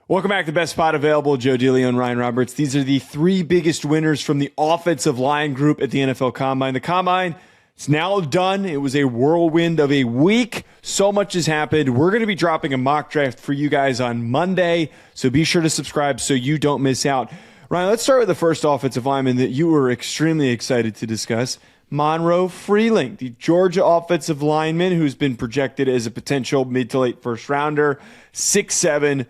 Welcome back to the best spot available. Joe DeLeone and Ryan Roberts. These are the three biggest winners from the offensive line group at the NFL Combine. The Combine is now done. It was a whirlwind of a week. So much has happened. We're going to be dropping a mock draft for you guys on Monday, so be sure to subscribe so you don't miss out. Ryan, let's start with the first offensive lineman that you were extremely excited to discuss, Monroe Freeling, the Georgia offensive lineman who's been projected as a potential mid to late first rounder, 6'7".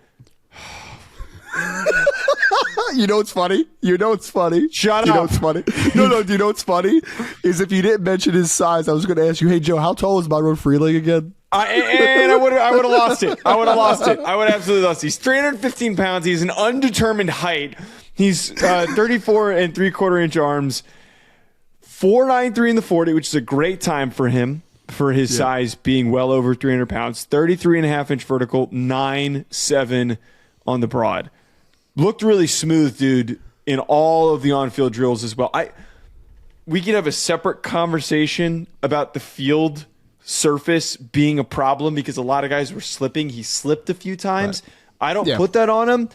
You know what's funny? Shut up. You know what's funny? No. Do you know what's funny? Is if you didn't mention his size, I was going to ask you, hey, Joe, how tall is Monroe Freeling again? I would have lost it. I would have absolutely lost it. He's 315 pounds. He's an undetermined height. He's 34 and 3/4 inch arms, 4.93 in the 40, which is a great time for him for his size being well over 300 pounds, 33.5 inch vertical, 9.7 on the broad. Looked really smooth, dude, in all of the on-field drills as well. We could have a separate conversation about the field surface being a problem because a lot of guys were slipping. He slipped a few times. Right. I don't put that on him.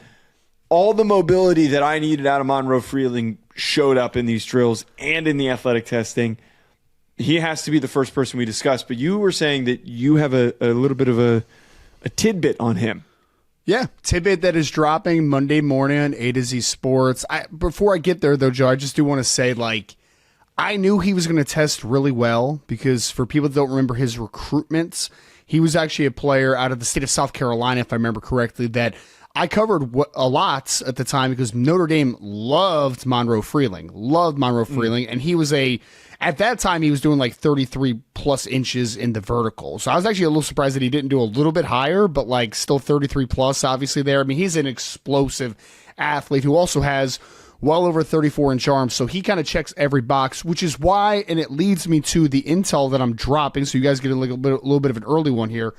All the mobility that I needed out of Monroe Freeling showed up in these drills and in the athletic testing. He has to be the first person we discuss, but you were saying that you have a little bit of a tidbit on him. Yeah, tidbit that is dropping Monday morning on A to Z Sports. Before I get there, though, Joe, I just do want to say, I knew he was going to test really well because for people that don't remember his recruitments, he was actually a player out of the state of South Carolina, if I remember correctly, that I covered a lot at the time because Notre Dame loved Monroe Freeling, and he was at that time, he was doing 33 plus inches in the vertical. So I was actually a little surprised that he didn't do a little bit higher, but still 33 plus, obviously there. I mean, he's an explosive athlete who also has well over 34 inch arms. So he kind of checks every box, which is why, and it leads me to the intel that I'm dropping. So you guys get a little bit of an early one here.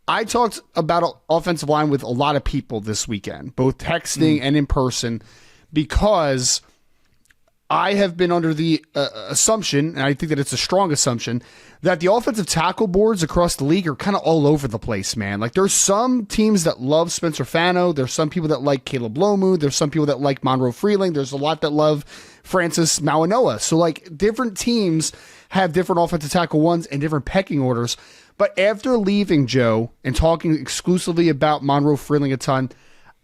I talked about offensive line with a lot of people this weekend, both texting and in person, because I have been under the assumption, and I think that it's a strong assumption, that the offensive tackle boards across the league are kind of all over the place, man. There's some teams that love Spencer Fano. There's some people that like Caleb Lomu. There's some people that like Monroe Freeling. There's a lot that love Francis Mauanoa. So, different teams have different offensive tackle ones and different pecking orders. But after leaving, Joe, and talking exclusively about Monroe Freeling a ton,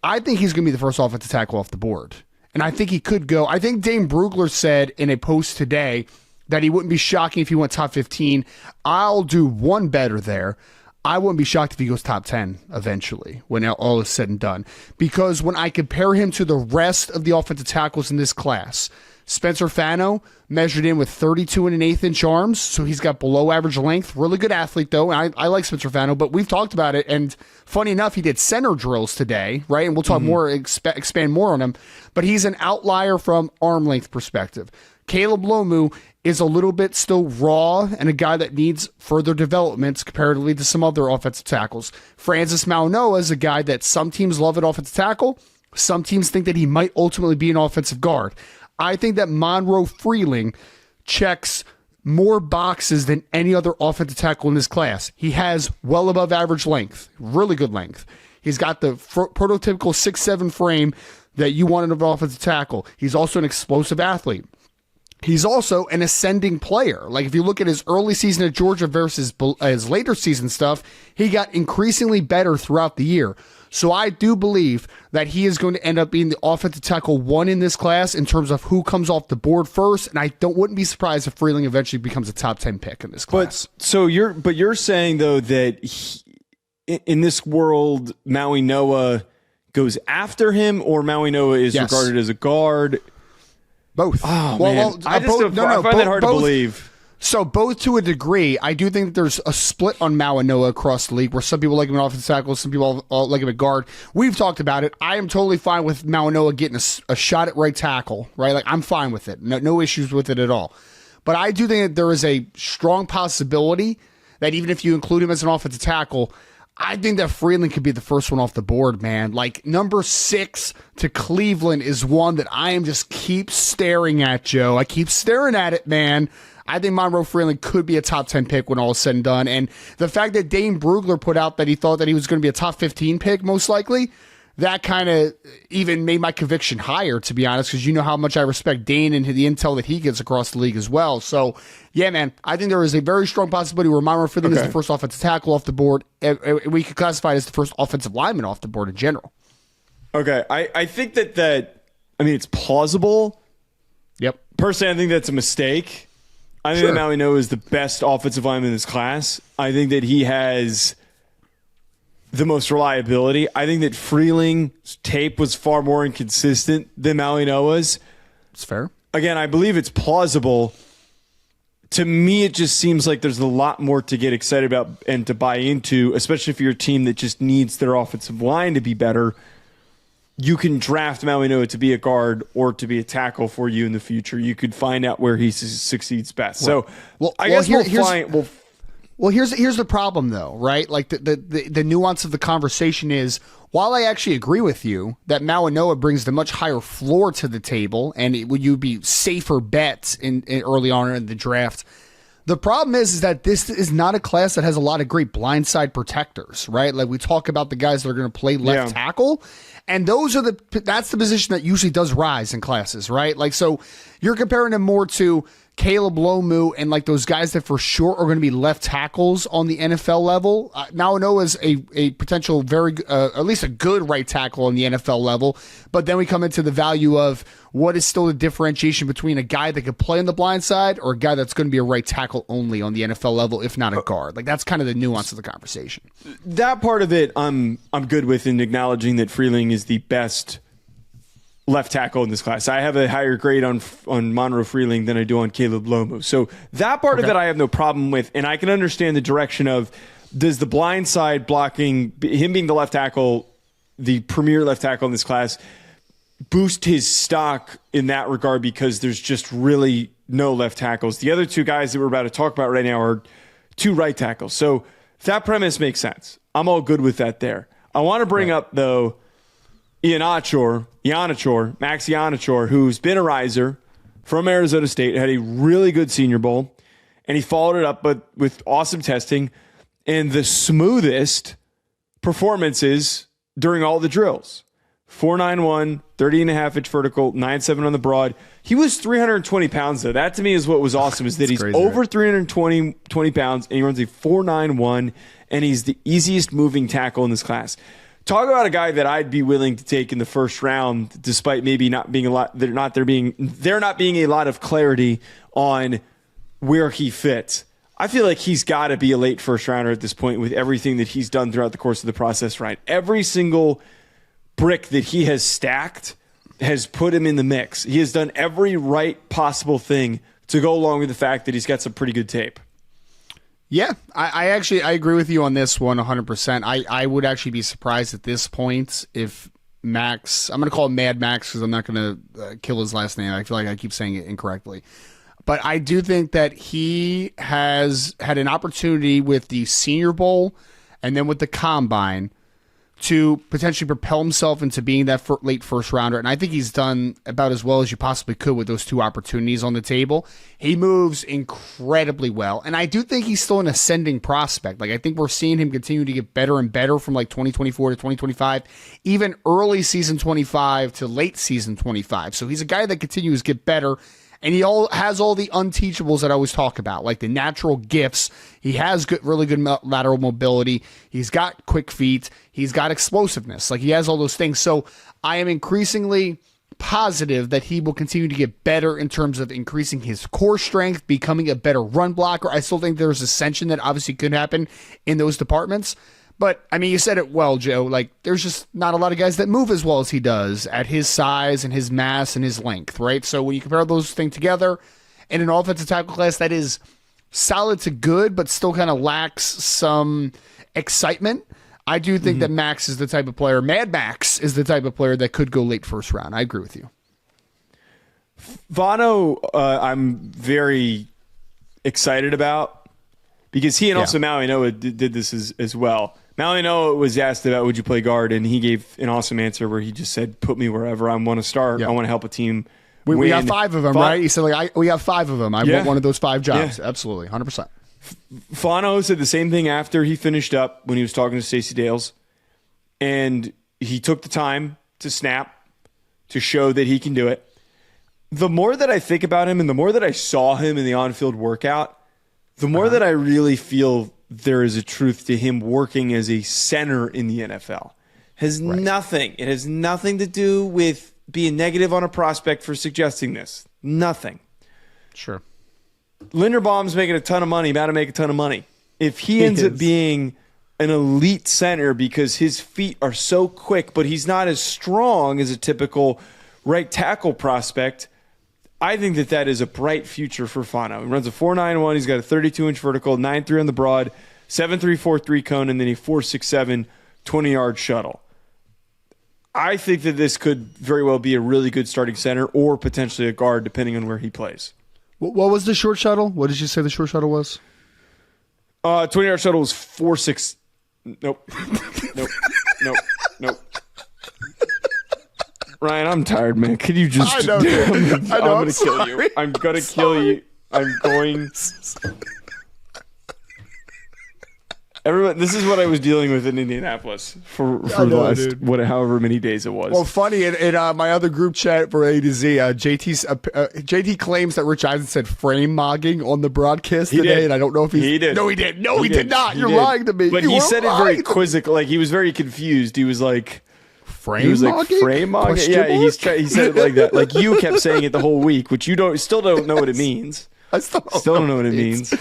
I think he's going to be the first offensive tackle off the board. And I think he could go. I think Dane Brugler said in a post today that he wouldn't be shocking if he went top 15. I'll do one better there. I wouldn't be shocked if he goes top 10 eventually when all is said and done. Because when I compare him to the rest of the offensive tackles in this class, Spencer Fano measured in with 32 and 1/8 inch arms, so he's got below average length. Really good athlete, though. And I like Spencer Fano, but we've talked about it. And funny enough, he did center drills today, right? And we'll talk more, expand more on him. But he's an outlier from arm length perspective. Caleb Lomu is a little bit still raw and a guy that needs further development comparatively to some other offensive tackles. Francis Mauanoa is a guy that some teams love at offensive tackle. Some teams think that he might ultimately be an offensive guard. I think that Monroe Freeling checks more boxes than any other offensive tackle in this class. He has well above average length, really good length. He's got the prototypical 6'7" frame that you want in an offensive tackle. He's also an explosive athlete. He's also an ascending player. If you look at his early season at Georgia versus his later season stuff, he got increasingly better throughout the year. So I do believe that he is going to end up being the offensive tackle one in this class in terms of who comes off the board first. And I wouldn't be surprised if Freeling eventually becomes a top 10 pick in this class. But you're saying though that in this world, Maui Noah goes after him, or Maui Noah is regarded as a guard. Both. Oh, man. I find that hard to believe. So both to a degree. I do think there's a split on Mauanoa across the league where some people like him at offensive tackle, some people like him at guard. We've talked about it. I am totally fine with Mauanoa getting a shot at right tackle, right? I'm fine with it. No issues with it at all. But I do think that there is a strong possibility that even if you include him as an offensive tackle, I think that Freeling could be the first one off the board, man. Number 6 to Cleveland is one that I am just keep staring at, Joe. I keep staring at it, man. I think Monroe Freeling could be a top 10 pick when all is said and done. And the fact that Dane Brugler put out that he thought that he was going to be a top 15 pick, most likely, that kind of even made my conviction higher, to be honest, because you know how much I respect Dane and the intel that he gets across the league as well. So, yeah, man, I think there is a very strong possibility where Monroe Freeling is the first offensive tackle off the board. We could classify it as the first offensive lineman off the board in general. Okay, I think that it's plausible. Yep. Personally, I think that's a mistake. I think that Maui Noa is the best offensive lineman in this class. I think that he has the most reliability. I think that Freeling's tape was far more inconsistent than Maui Noa's. It's fair. Again, I believe it's plausible. To me, it just seems like there's a lot more to get excited about and to buy into, especially if you're a team that just needs their offensive line to be better. You can draft Maui Noa to be a guard or to be a tackle for you in the future. You could find out where he succeeds best. So, I guess here's the problem, though, right? Like the nuance of the conversation is, while I actually agree with you that Maui Noa brings the much higher floor to the table, and would you be safer bets in early on in the draft? The problem is that this is not a class that has a lot of great blindside protectors, right? Like we talk about the guys that are going to play left tackle, and that's the position that usually does rise in classes, right? Like, so you're comparing him more to Caleb Lomu and like those guys that for sure are going to be left tackles on the NFL level. Now Noah is a potential at least a good right tackle on the NFL level, but then we come into the value of what is still the differentiation between a guy that could play on the blind side or a guy that's going to be a right tackle only on the NFL level, if not a guard. Like that's kind of the nuance of the conversation. That part of it, I'm good with in acknowledging that Freeling is the best left tackle in this class. I have a higher grade on Monroe Freeling than I do on Caleb Lomu. So that part of it I have no problem with, and I can understand the direction of, does the blind side blocking, him being the left tackle, the premier left tackle in this class, boost his stock in that regard because there's just really no left tackles. The other two guys that we're about to talk about right now are two right tackles. So that premise makes sense. I'm all good with that there. I want to bring up, though, Yanachore, Max Iheanachore, who's been a riser from Arizona State, had a really good Senior Bowl, and he followed it up with awesome testing and the smoothest performances during all the drills. 4.91, 30.5-inch vertical, 9.7 on the broad. He was 320 pounds, though. That, to me, is what was awesome, is that he's crazy, over 320 pounds, and he runs a 4.91, and he's the easiest moving tackle in this class. Talk about a guy that I'd be willing to take in the first round, despite maybe not being there not being a lot of clarity on where he fits. I feel like he's got to be a late first rounder at this point with everything that he's done throughout the course of the process, right? Every single brick that he has stacked has put him in the mix. He has done every right possible thing to go along with the fact that he's got some pretty good tape. Yeah, I agree with you on this one 100%. I would actually be surprised at this point if Max, I'm going to call him Mad Max because I'm not going to kill his last name. I feel like I keep saying it incorrectly. But I do think that he has had an opportunity with the Senior Bowl and then with the Combine to potentially propel himself into being that late first rounder. And I think he's done about as well as you possibly could with those two opportunities on the table. He moves incredibly well. And I do think he's still an ascending prospect. Like, I think we're seeing him continue to get better and better from like 2024 to 2025, even early season 25 to late season 25. So he's a guy that continues to get better. And he has all the unteachables that I always talk about, like the natural gifts. He has really good lateral mobility. He's got quick feet. He's got explosiveness. Like, he has all those things. So I am increasingly positive that he will continue to get better in terms of increasing his core strength, becoming a better run blocker. I still think there's ascension that obviously could happen in those departments. But, I mean, you said it well, Joe. Like, there's just not a lot of guys that move as well as he does at his size and his mass and his length, right? So when you compare those things together in an offensive tackle class that is solid to good but still kind of lacks some excitement, I do think that Max is the type of player, Mad Max is the type of player that could go late first round. I agree with you. Fano, I'm very excited about because he and also Maui Noa did this as well. Maui Noa was asked about would you play guard, and he gave an awesome answer where he just said, put me wherever I want to start. I want to help a team win. We got 5 of them, right? He said, we have 5 of them. I want one of those 5 jobs. Yeah. Absolutely, 100%. Fano said the same thing after he finished up when he was talking to Stacey Dales. And he took the time to snap, to show that he can do it. The more that I think about him and the more that I saw him in the on-field workout, the more that I really feel there is a truth to him working as a center in the NFL. It has nothing to do with being negative on a prospect for suggesting this. Nothing. Sure. Linderbaum's making a ton of money, about to make a ton of money. If he ends up being an elite center because his feet are so quick, but he's not as strong as a typical right tackle prospect, I think that is a bright future for Fano. He runs a 4.91. He's got a 32-inch vertical, 9.3 on the broad, 7.3, 4.3 cone, and then a 4.67 20-yard shuttle. I think that this could very well be a really good starting center or potentially a guard, depending on where he plays. What was the short shuttle? What did you say the short shuttle was? 20-yard shuttle was 4.6. Nope. Nope. Ryan, I'm tired, man. Could you just... I know, dude. I'm going to kill you. I'm going to kill you. I'm going... Everyone, this is what I was dealing with in Indianapolis for the last however many days it was. Well, funny, in my other group chat for A to Z, JT claims that Rich Eisen said frame mogging on the broadcast today, and I don't know if he did. No, he did. No, he did not. You're lying to me. But he said it very quizzical. Like, he was very confused. He was like... Frame mogging? Frame mogging? Yeah, he said it like that. Like, you kept saying it the whole week, which you still don't know what it means. I still don't know what it means.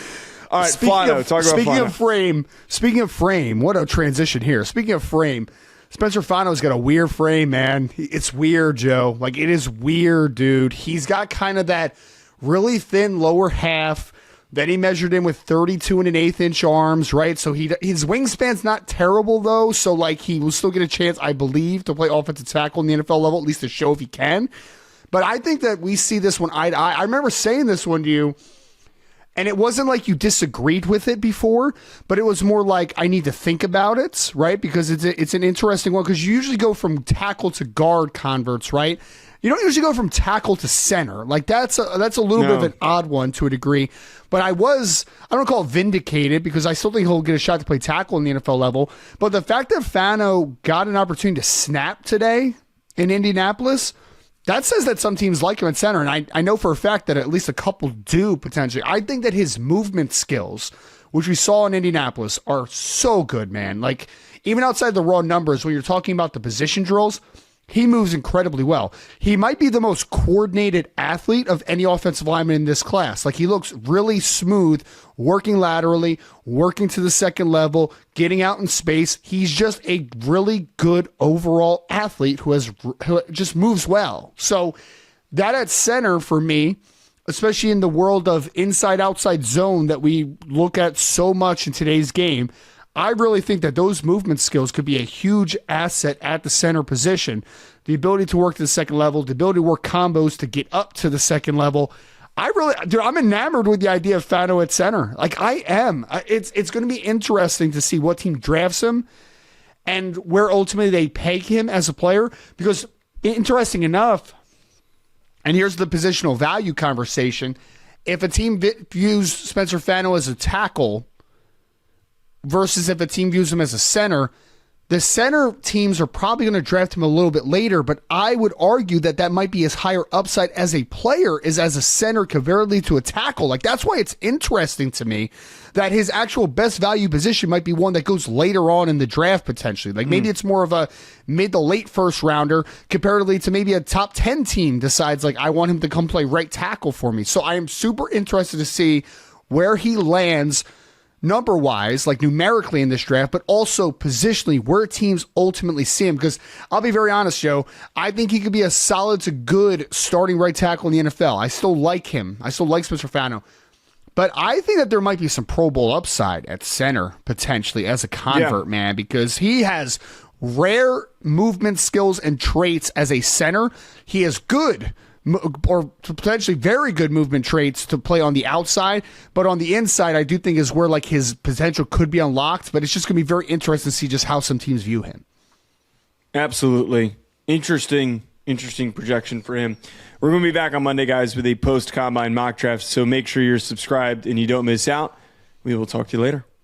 All right, Fano, talk about Fano. Speaking of frame, what a transition here. Speaking of frame, Spencer Fano's got a weird frame, man. It's weird, Joe. Like, it is weird, dude. He's got kind of that really thin lower half. Then he measured in with 32 and an eighth inch arms, right? So his wingspan's not terrible, though. So, like, he will still get a chance, I believe, to play offensive tackle in the NFL level, at least to show if he can. But I think that we see this one eye to eye. I remember saying this one to you, and it wasn't like you disagreed with it before, but it was more like I need to think about it, right? Because it's an interesting one, because you usually go from tackle to guard converts, right? You don't usually go from tackle to center. Like, that's a little bit of an odd one to a degree. But I don't call it vindicated, because I still think he'll get a shot to play tackle in the NFL level. But the fact that Fano got an opportunity to snap today in Indianapolis, that says that some teams like him at center, and I know for a fact that at least a couple do potentially. I think that his movement skills, which we saw in Indianapolis, are so good, man. Like, even outside the raw numbers, when you're talking about the position drills, he moves incredibly well. He might be the most coordinated athlete of any offensive lineman in this class. Like, he looks really smooth, working laterally, working to the second level, getting out in space. He's just a really good overall athlete who just moves well. So that at center for me, especially in the world of inside-outside zone that we look at so much in today's game, I really think that those movement skills could be a huge asset at the center position. The ability to work to the second level, the ability to work combos to get up to the second level. I'm enamored with the idea of Fano at center. Like, I am. It's going to be interesting to see what team drafts him and where ultimately they peg him as a player. Because, interesting enough, and here's the positional value conversation, if a team views Spencer Fano as a tackle versus if a team views him as a center, the center teams are probably going to draft him a little bit later, but I would argue that might be his higher upside as a player is as a center comparatively to a tackle. Like, that's why it's interesting to me that his actual best value position might be one that goes later on in the draft potentially. Like, maybe it's more of a mid to late first rounder comparatively to maybe a top 10 team decides, like, I want him to come play right tackle for me. So I am super interested to see where he lands number-wise, like numerically in this draft, but also positionally where teams ultimately see him. Because I'll be very honest, Joe, I think he could be a solid to good starting right tackle in the NFL. I still like him. I still like Spencer Fano. But I think that there might be some Pro Bowl upside at center, potentially, as a convert, man, because he has rare movement skills and traits as a center. He has good or potentially very good movement traits to play on the outside, but on the inside, I do think is where, like, his potential could be unlocked. But it's just going to be very interesting to see just how some teams view him. Absolutely. Interesting projection for him. We're going to be back on Monday, guys, with a post-combine mock draft, so make sure you're subscribed and you don't miss out. We will talk to you later.